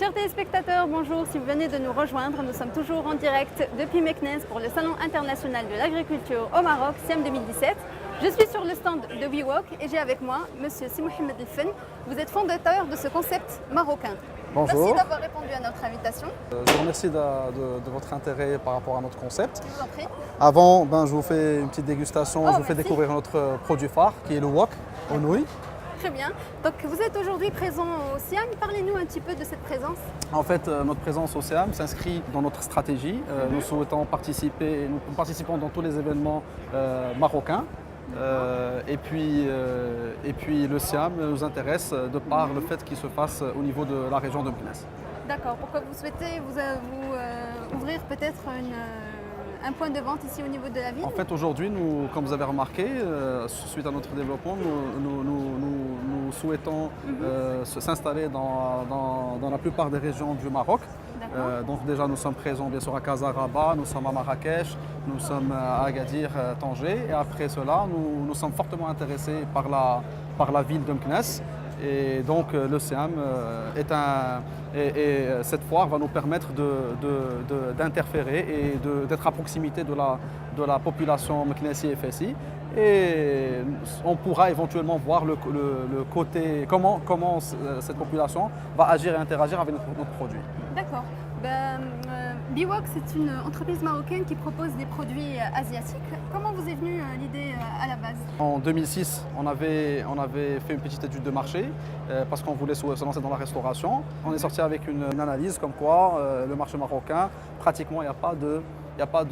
Chers téléspectateurs, bonjour. Si vous venez de nous rejoindre, nous sommes toujours en direct depuis Meknès pour le Salon international de l'agriculture au Maroc, SIAM 2017. Je suis sur le stand de WeWalk et j'ai avec moi Monsieur Si Mohamed El Fen. Vous êtes fondateur de ce concept marocain. Bonjour. Merci d'avoir répondu à notre invitation. Je vous remercie de votre intérêt par rapport à notre concept. Je vous en prie. Avant, je vous fais une petite dégustation, je vous fais merci. découvrir notre produit phare qui est le wok aux nouilles. Très bien. Donc vous êtes aujourd'hui présent au SIAM. Parlez-nous un petit peu de cette présence. En fait, notre présence au SIAM s'inscrit dans notre stratégie. Nous souhaitons participer, nous participons dans tous les événements marocains. Et puis le SIAM nous intéresse de par le fait qu'il se fasse au niveau de la région de Meknès. D'accord. Pourquoi vous souhaitez ouvrir peut-être un point de vente ici au niveau de la ville? En fait, aujourd'hui, nous, comme vous avez remarqué, suite à notre développement, nous souhaitons s'installer dans la plupart des régions du Maroc. Donc déjà, nous sommes présents bien sûr à Casarabas, nous sommes à Marrakech, nous sommes à Agadir, Tanger. Et après cela, nous sommes fortement intéressés par la ville de Meknès. Et donc le SIAM cette foire va nous permettre d'interférer et d'être à proximité de la population Meknessi et Fessi. Et on pourra éventuellement voir le côté, comment cette population va agir et interagir avec notre produit. D'accord. WeWalk, c'est une entreprise marocaine qui propose des produits asiatiques. Comment vous est venue l'idée à la base? En 2006, on avait fait une petite étude de marché parce qu'on voulait se lancer dans la restauration. On est sorti avec une analyse comme quoi le marché marocain, pratiquement, il n'y a pas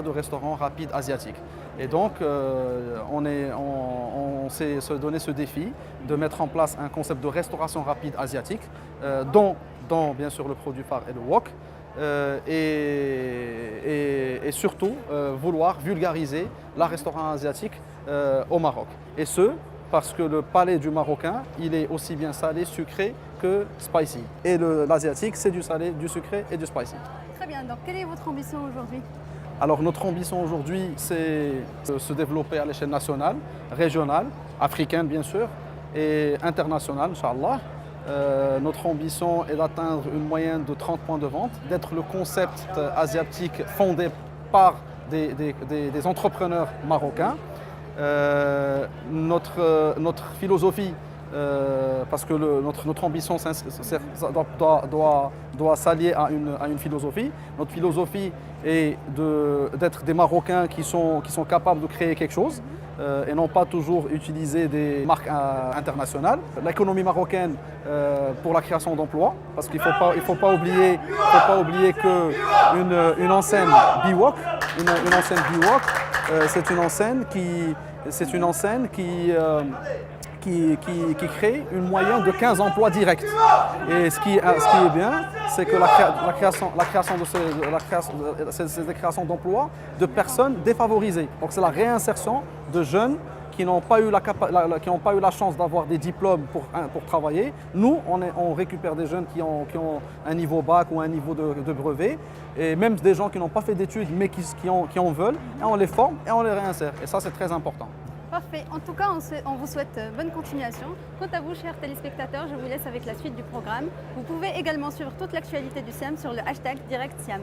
de restaurant rapide asiatique. Et donc, on s'est donné ce défi de mettre en place un concept de restauration rapide asiatique, dont bien sûr le produit phare est le wok, et surtout vouloir vulgariser la restauration asiatique au Maroc. Et ce, parce que le palais du Marocain, il est aussi bien salé, sucré que spicy. Et l'asiatique, c'est du salé, du sucré et du spicy. Très bien. Donc, quelle est votre ambition aujourd'hui? Alors notre ambition aujourd'hui, c'est de se développer à l'échelle nationale, régionale, africaine bien sûr, et internationale, Inch'Allah. Notre ambition est d'atteindre une moyenne de 30 points de vente, d'être le concept asiatique fondé par des entrepreneurs marocains. Notre philosophie, parce que notre ambition doit s'allier à une philosophie. Notre philosophie est d'être des Marocains qui sont capables de créer quelque chose et non pas toujours utiliser des marques internationales. L'économie marocaine pour la création d'emplois, parce qu'il ne faut pas oublier qu'une enseigne WeWalk, c'est une enseigne qui crée une moyenne de 15 emplois directs. Et ce qui est bien, c'est que la création d'emplois de personnes défavorisées. Donc c'est la réinsertion de jeunes qui n'ont pas eu la chance d'avoir des diplômes pour travailler. Nous, on récupère des jeunes qui ont un niveau bac ou un niveau de brevet, et même des gens qui n'ont pas fait d'études mais qui en veulent, et on les forme et on les réinsère. Et ça, c'est très important. Parfait. En tout cas, on vous souhaite bonne continuation. Quant à vous, chers téléspectateurs, je vous laisse avec la suite du programme. Vous pouvez également suivre toute l'actualité du SIAM sur le hashtag DirectSiam.